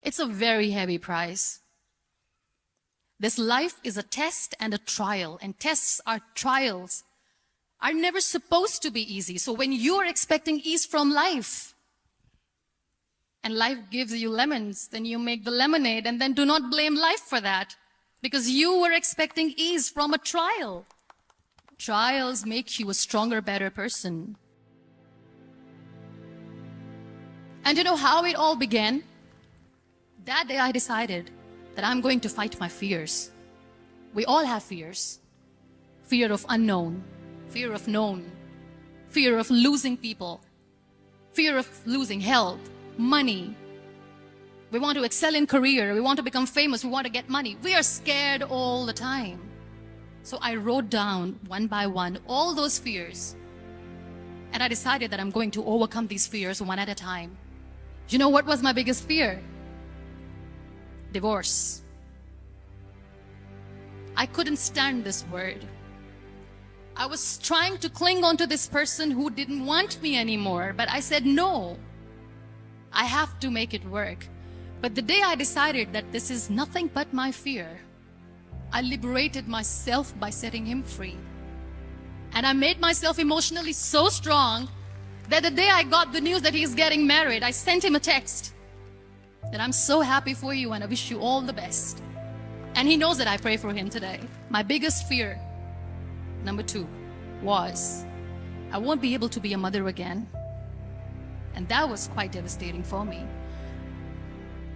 It's a very heavy price. This life is a test and a trial, and tests are trials are never supposed to be easy. So when you're expecting ease from life, and life gives you lemons, then you make the lemonade, and then do not blame life for that, because you were expecting ease from a trial. Trials make you a stronger, better person. And you know how it all began? That day I decided that I'm going to fight my fears. We all have fears. Fear of unknown, fear of known, fear of losing people, fear of losing health, money. We want to excel in career, we want to become famous, we want to get money. We are scared all the time. So I wrote down one by one all those fears. And I decided that I'm going to overcome these fears one at a time. You know what was my biggest fear? Divorce. I couldn't stand this word. I was trying to cling on to this person who didn't want me anymore, but I said no. I have to make it work. But the day I decided that this is nothing but my fear, I liberated myself by setting him free. And I made myself emotionally so strong that the day I got the news that he's getting married, I sent him a text that I'm so happy for you and I wish you all the best. And he knows that I pray for him today. My biggest fear, number 2, was I won't be able to be a mother again. And that was quite devastating for me.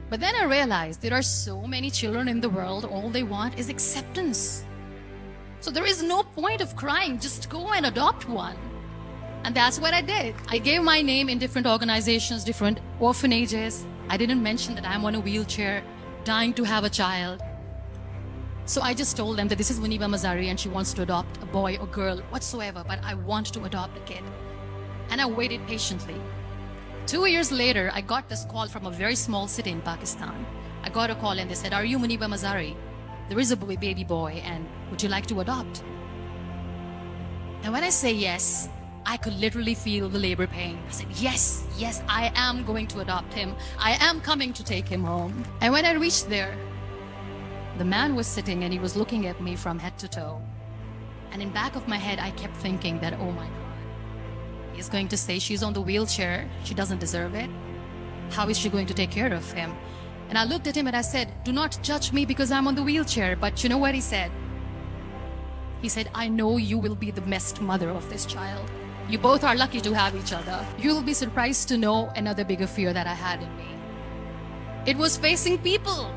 But then I realized there are so many children in the world, all they want is acceptance. So there is no point of crying, just go and adopt one. And that's what I did. I gave my name in different organizations, different orphanages. I didn't mention that I'm on a wheelchair, dying to have a child. So I just told them that this is Muniba Mazari and she wants to adopt a boy or girl, whatsoever, but I want to adopt a kid. And I waited patiently. 2 years later, I got this call from a very small city in Pakistan. I got a call and they said, "Are you Muniba Mazari? There is a baby boy and would you like to adopt?" And when I say yes, I could literally feel the labor pain. I said, yes, I am going to adopt him. I am coming to take him home. And when I reached there, the man was sitting and he was looking at me from head to toe. And in back of my head, I kept thinking that, oh my God, he's going to say she's on the wheelchair. She doesn't deserve it. How is she going to take care of him? And I looked at him and I said, do not judge me because I'm on the wheelchair. But you know what he said? He said, I know you will be the best mother of this child. You both are lucky to have each other. You'll be surprised to know another bigger fear that I had in me. It was facing people.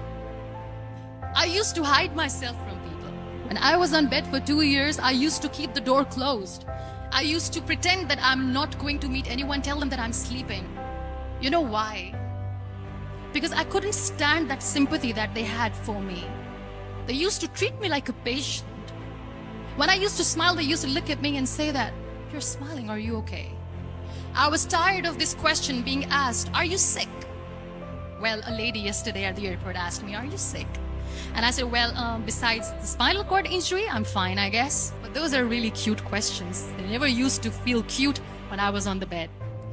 I used to hide myself from people. When I was on bed for 2 years, I used to keep the door closed. I used to pretend that I'm not going to meet anyone, tell them that I'm sleeping. You know why? Because I couldn't stand that sympathy that they had for me. They used to treat me like a patient. When I used to smile, they used to look at me and say that, "You're smiling, are you okay?" I was tired of this question being asked, "Are you sick?" Well, a lady yesterday at the airport asked me, "Are you sick?" And I said, well, besides the spinal cord injury, I'm fine, I guess. But those are really cute questions. They never used to feel cute when I was on the bed.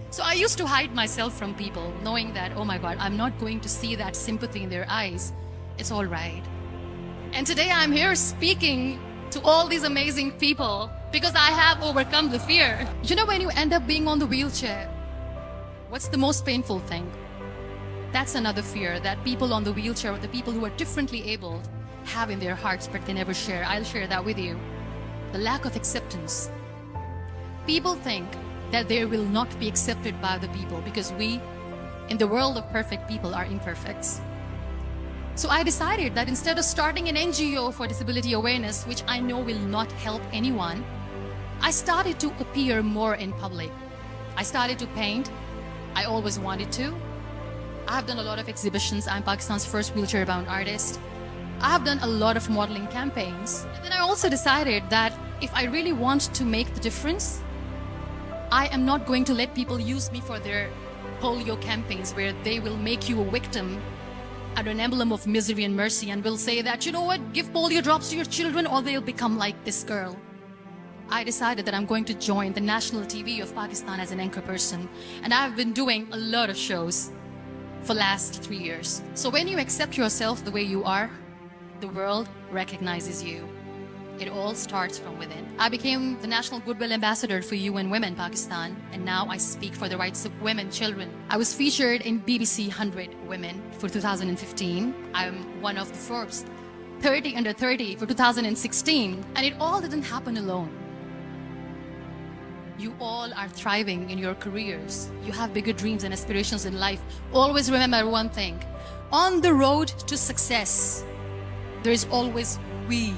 So I used to hide myself from people, knowing that, oh my God, I'm not going to see that sympathy in their eyes. It's all right. And today I'm here speaking to all these amazing people because I have overcome the fear. You know, when you end up being on the wheelchair, what's the most painful thing? That's another fear that people on the wheelchair, or the people who are differently abled, have in their hearts but they never share. I'll share that with you. The lack of acceptance. People think that they will not be accepted by the people because we, in the world of perfect people, are imperfects. So I decided that instead of starting an NGO for disability awareness, which I know will not help anyone, I started to appear more in public. I started to paint. I always wanted to. I have done a lot of exhibitions. I'm Pakistan's first wheelchair-bound artist. I have done a lot of modeling campaigns. And then I also decided that if I really want to make the difference, I am not going to let people use me for their polio campaigns where they will make you a victim and an emblem of misery and mercy and will say that, you know what, give polio drops to your children or they'll become like this girl. I decided that I'm going to join the national TV of Pakistan as an anchor person. And I've been doing a lot of shows. for last 3 years. So when you accept yourself the way you are, the world recognizes you. It all starts from within. I became the National Goodwill Ambassador for UN Women Pakistan, and now I speak for the rights of women, children. I was featured in BBC 100 Women for 2015. I'm one of the Forbes 30 under 30 for 2016, and it all didn't happen alone. You all are thriving in your careers. You have bigger dreams and aspirations in life. Always remember one thing. On the road to success, there is always we,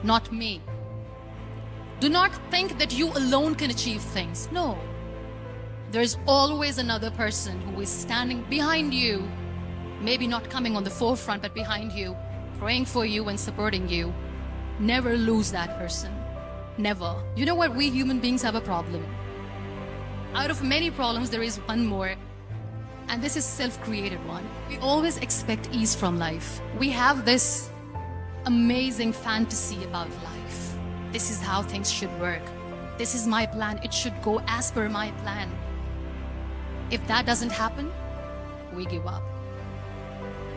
not me. Do not think that you alone can achieve things. No. There is always another person who is standing behind you, maybe not coming on the forefront, but behind you, praying for you and supporting you. Never lose that person. Never. You know what? We human beings have a problem. Out of many problems, there is one more, and this is self-created one. We always expect ease from life. We have this amazing fantasy about life. This is how things should work. This is my plan. It should go as per my plan. If that doesn't happen, we give up.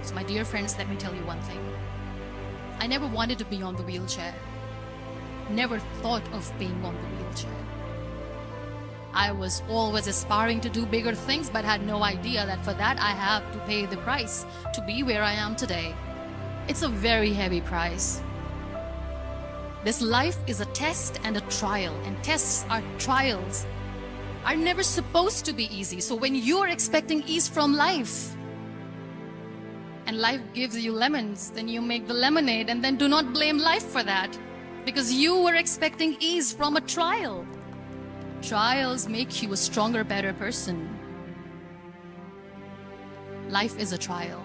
So my dear friends, let me tell you one thing. I never wanted to be on the wheelchair. Never thought of being on the wheelchair. I was always aspiring to do bigger things, but had no idea that for that I have to pay the price to be where I am today. It's a very heavy price. This life is a test and a trial, and tests are trials are never supposed to be easy. So when you're expecting ease from life, and life gives you lemons, then you make the lemonade, and then do not blame life for that, because you were expecting ease from a trial. Trials make you a stronger, better person. Life is a trial.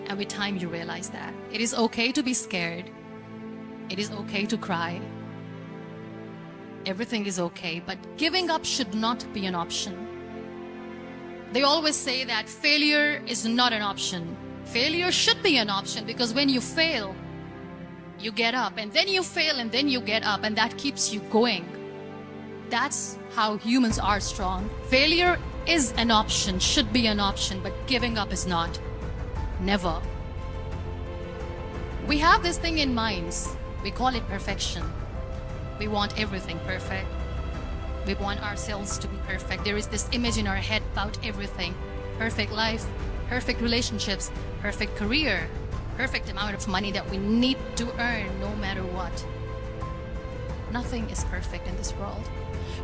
And with time you realize that. It is okay to be scared. It is okay to cry. Everything is okay, but giving up should not be an option. They always say that failure is not an option. Failure should be an option, because when you fail, you get up, and then you fail, and then you get up, and that keeps you going. That's how humans are strong. Failure is an option, should be an option, but giving up is not. Never. We have this thing in minds. We call it perfection. We want everything perfect. We want ourselves to be perfect. There is this image in our head about everything. Perfect life, perfect relationships, perfect career, perfect amount of money that we need to earn no matter what. Nothing is perfect in this world.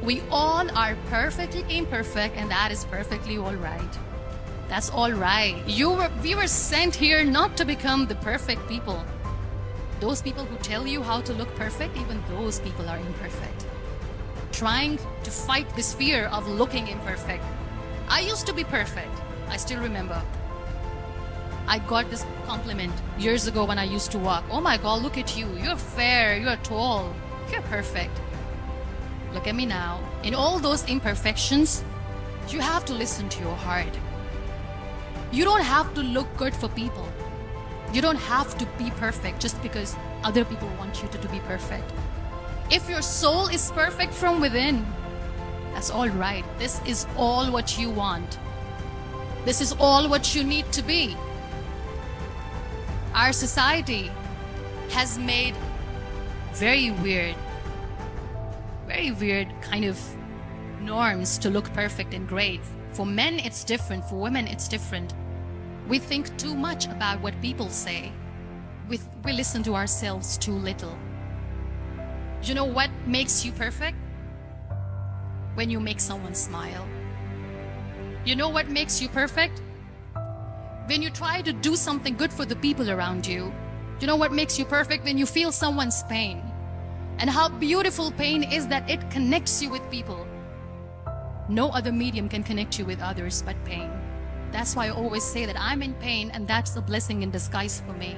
We all are perfectly imperfect, and that is perfectly all right. That's all right. We were sent here not to become the perfect people. Those people who tell you how to look perfect, even those people are imperfect. Trying to fight this fear of looking imperfect. I used to be perfect. I still remember. I got this compliment years ago when I used to walk. Oh my God, look at you. You're fair, you're tall, you're perfect. Look at me now. In all those imperfections, you have to listen to your heart. You don't have to look good for people. You don't have to be perfect just because other people want you to be perfect. If your soul is perfect from within, that's all right. This is all what you want. This is all what you need to be. Our society has made very weird kind of norms to look perfect and great. For men, it's different. For women, it's different. We think too much about what people say. We listen to ourselves too little. You know what makes you perfect? When you make someone smile. You know what makes you perfect? When you try to do something good for the people around you. You know what makes you perfect? When you feel someone's pain. And how beautiful pain is that it connects you with people. No other medium can connect you with others but pain. That's why I always say that I'm in pain, and that's a blessing in disguise for me.